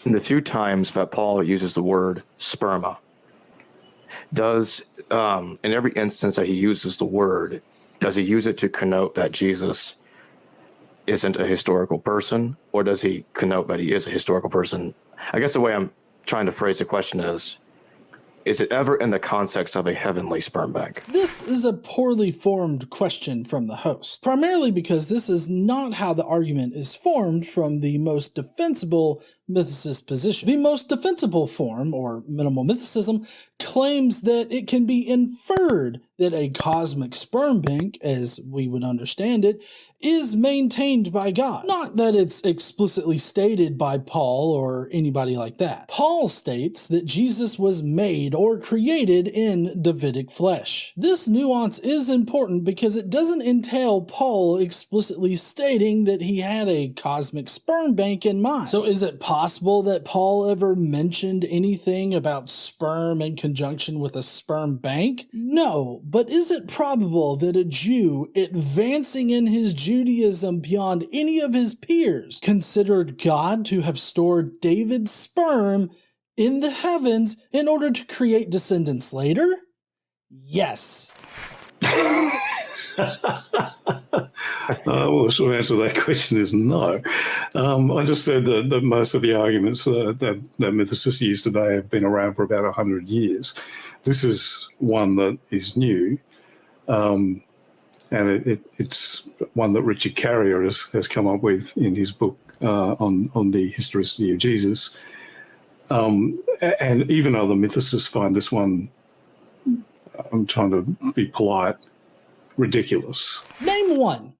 in the few times that Paul uses the word sperma, does in every instance that he uses the word, does he use it to connote that Jesus isn't a historical person, or does he connote that he is a historical person? I guess the way I'm trying to phrase the question is it ever in the context of a heavenly sperm bank? This is a poorly formed question from the host, primarily because this is not how the argument is formed from the most defensible mythicist position. The most defensible form, or minimal mythicism, claims that it can be inferred that a cosmic sperm bank, as we would understand it, is maintained by God. Not that it's explicitly stated by Paul or anybody like that. Paul states that Jesus was made or created in Davidic flesh. This nuance is important because it doesn't entail Paul explicitly stating that he had a cosmic sperm bank in mind. So is it possible that Paul ever mentioned anything about sperm in conjunction with a sperm bank? No, but is it probable that a Jew advancing in his Judaism beyond any of his peers considered God to have stored David's sperm in the heavens in order to create descendants later? Yes. Well, the short answer to that question is no. I just said that most of the arguments that mythicists use today have been around for about 100 years. This is one that is new, and it's one that Richard Carrier has come up with in his book on the historicity of Jesus. And even other mythicists find this one, I'm trying to be polite, ridiculous. Name one.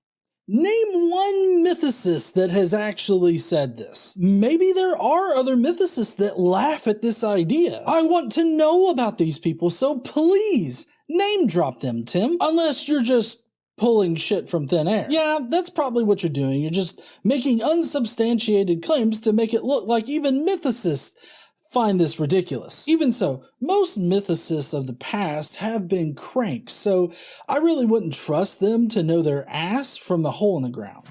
Name one mythicist that has actually said this. Maybe there are other mythicists that laugh at this idea. I want to know about these people, so please name drop them, Tim. Unless you're just pulling shit from thin air. Yeah, that's probably what you're doing. You're just making unsubstantiated claims to make it look like even mythicists find this ridiculous. Even so, most mythicists of the past have been cranks, so I really wouldn't trust them to know their ass from the hole in the ground.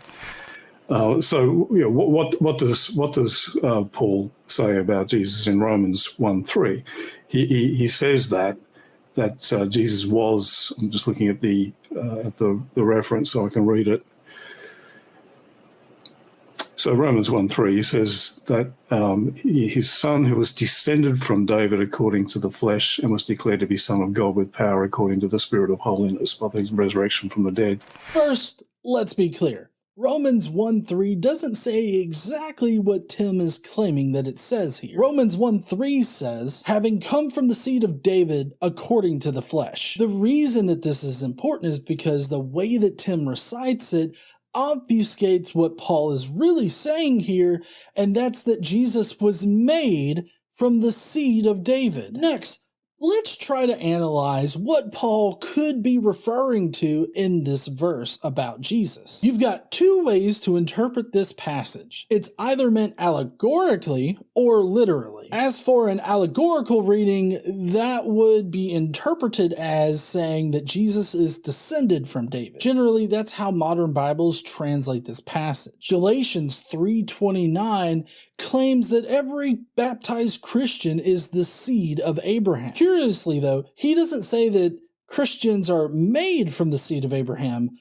So, you know, what does Paul say about Jesus in Romans 1:3? He says that Jesus was. I'm just looking at the reference so I can read it. So Romans 1:3, he says that his son who was descended from David according to the flesh and was declared to be son of God with power according to the Spirit of holiness by his resurrection from the dead. First, let's be clear. Romans 1:3 doesn't say exactly what Tim is claiming that it says here. Romans 1:3 says, having come from the seed of David according to the flesh. The reason that this is important is because the way that Tim recites it obfuscates what Paul is really saying here, and that's that Jesus was made from the seed of David. Next, let's try to analyze what Paul could be referring to in this verse about Jesus. You've got two ways to interpret this passage. It's either meant allegorically or literally. As for an allegorical reading, that would be interpreted as saying that Jesus is descended from David. Generally, that's how modern Bibles translate this passage. Galatians 3:29 claims that every baptized Christian is the seed of Abraham. Curiously, though, he doesn't say that Christians are made from the seed of Abraham,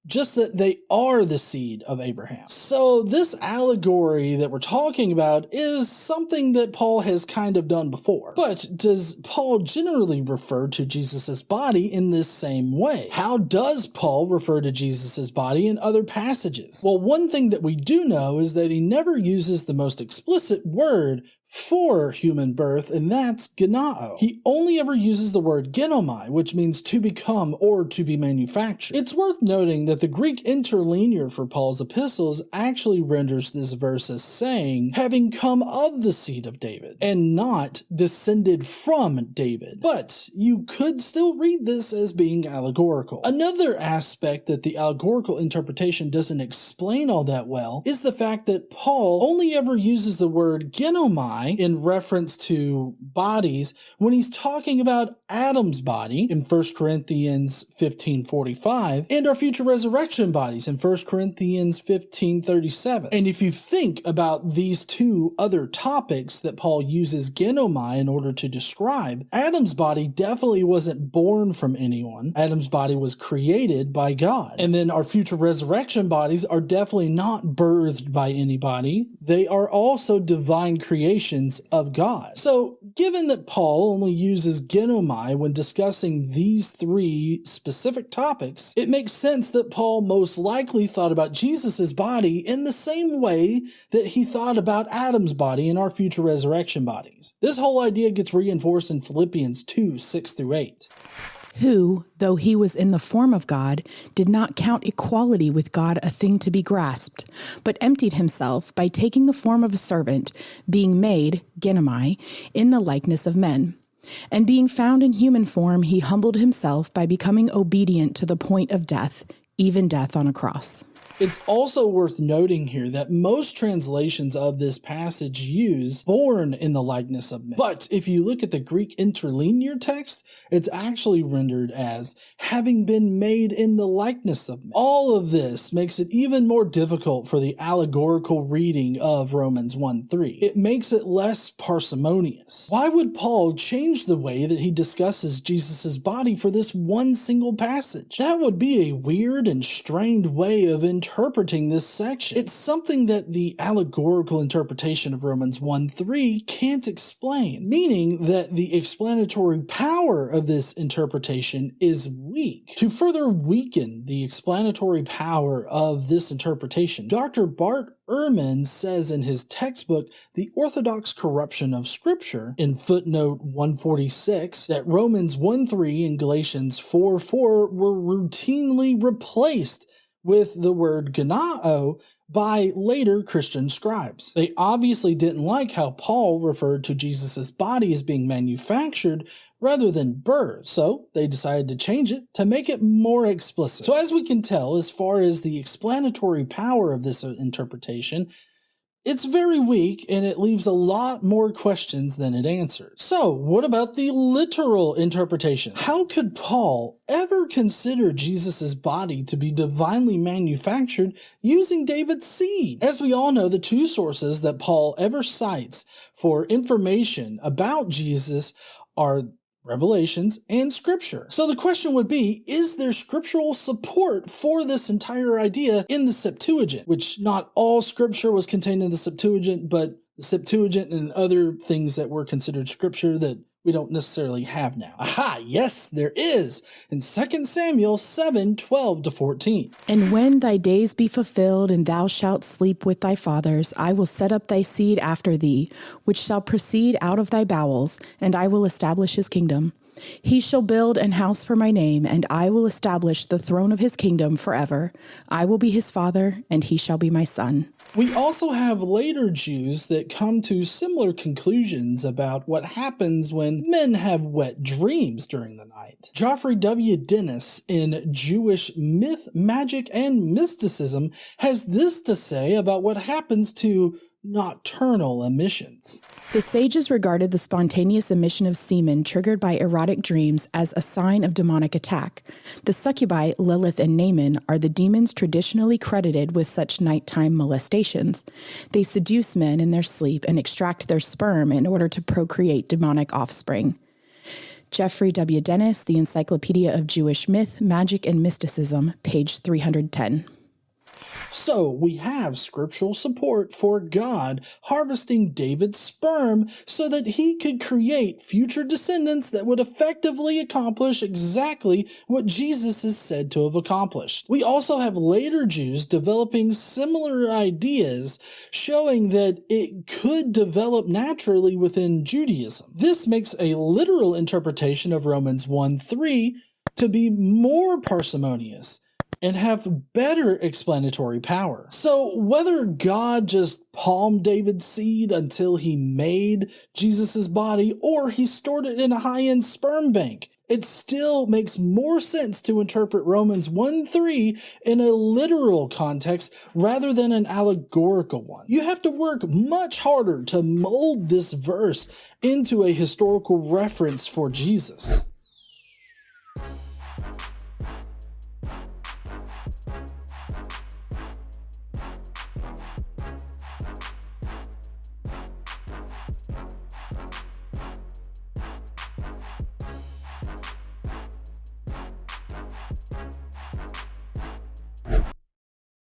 just that they are the seed of Abraham. So this allegory that we're talking about is something that Paul has kind of done before. But does Paul generally refer to Jesus' body in this same way? How does Paul refer to Jesus' body in other passages? Well, one thing that we do know is that he never uses the most explicit word for human birth, and that's gennao. He only ever uses the word ginomai, which means to become or to be manufactured. It's worth noting that the Greek interlinear for Paul's epistles actually renders this verse as saying, having come of the seed of David, and not descended from David. But you could still read this as being allegorical. Another aspect that the allegorical interpretation doesn't explain all that well is the fact that Paul only ever uses the word ginomai ginomai in reference to bodies when he's talking about Adam's body in 1 Corinthians 15:45 and our future resurrection bodies in 1 Corinthians 15:37. And if you think about these two other topics that Paul uses ginomai in order to describe, Adam's body definitely wasn't born from anyone. Adam's body was created by God. And then our future resurrection bodies are definitely not birthed by anybody. They are also divine creations of God. So given that Paul only uses ginomai when discussing these three specific topics, it makes sense that Paul most likely thought about Jesus' body in the same way that he thought about Adam's body in our future resurrection bodies. This whole idea gets reinforced in Philippians 2:6-8. Who, though he was in the form of God, did not count equality with God a thing to be grasped, but emptied himself by taking the form of a servant, being made, ginomai, in the likeness of men. And being found in human form, he humbled himself by becoming obedient to the point of death, even death on a cross. It's also worth noting here that most translations of this passage use born in the likeness of men. But if you look at the Greek interlinear text, it's actually rendered as having been made in the likeness of men. All of this makes it even more difficult for the allegorical reading of Romans 1:3. It makes it less parsimonious. Why would Paul change the way that he discusses Jesus' body for this one single passage? That would be a weird and strained way of interpreting this section. It's something that the allegorical interpretation of Romans 1:3 can't explain, meaning that the explanatory power of this interpretation is weak. To further weaken the explanatory power of this interpretation, Dr. Bart Ehrman says in his textbook, The Orthodox Corruption of Scripture, in footnote 146, that Romans 1:3 and Galatians 4:4 were routinely replaced with the word gennao by later Christian scribes. They obviously didn't like how Paul referred to Jesus' body as being manufactured rather than birthed, so they decided to change it to make it more explicit. So as we can tell, as far as the explanatory power of this interpretation, it's very weak, and it leaves a lot more questions than it answers. So, what about the literal interpretation? How could Paul ever consider Jesus' body to be divinely manufactured using David's seed? As we all know, the two sources that Paul ever cites for information about Jesus are Revelations and Scripture. So the question would be, is there scriptural support for this entire idea in the Septuagint? Which not all Scripture was contained in the Septuagint, but the Septuagint and other things that were considered Scripture that we don't necessarily have now. Aha, yes, there is, in 2 Samuel 7:12-14. And when thy days be fulfilled, and thou shalt sleep with thy fathers, I will set up thy seed after thee, which shall proceed out of thy bowels, and I will establish his kingdom. He shall build an house for my name, and I will establish the throne of his kingdom forever. I will be his father, and he shall be my son. We also have later Jews that come to similar conclusions about what happens when men have wet dreams during the night. Geoffrey W. Dennis in Jewish Myth, Magic, and Mysticism has this to say about what happens to nocturnal emissions. The sages regarded the spontaneous emission of semen triggered by erotic dreams as a sign of demonic attack. The succubi, Lilith and Naaman, are the demons traditionally credited with such nighttime molestations. They seduce men in their sleep and extract their sperm in order to procreate demonic offspring. Geoffrey W. Dennis, The Encyclopedia of Jewish Myth, Magic, and Mysticism, page 310. So we have scriptural support for God harvesting David's sperm so that he could create future descendants that would effectively accomplish exactly what Jesus is said to have accomplished. We also have later Jews developing similar ideas, showing that it could develop naturally within Judaism. This makes a literal interpretation of Romans 1:3 to be more parsimonious and have better explanatory power. So whether God just palmed David's seed until he made Jesus' body, or he stored it in a high-end sperm bank, it still makes more sense to interpret Romans 1:3 in a literal context rather than an allegorical one. You have to work much harder to mold this verse into a historical reference for Jesus.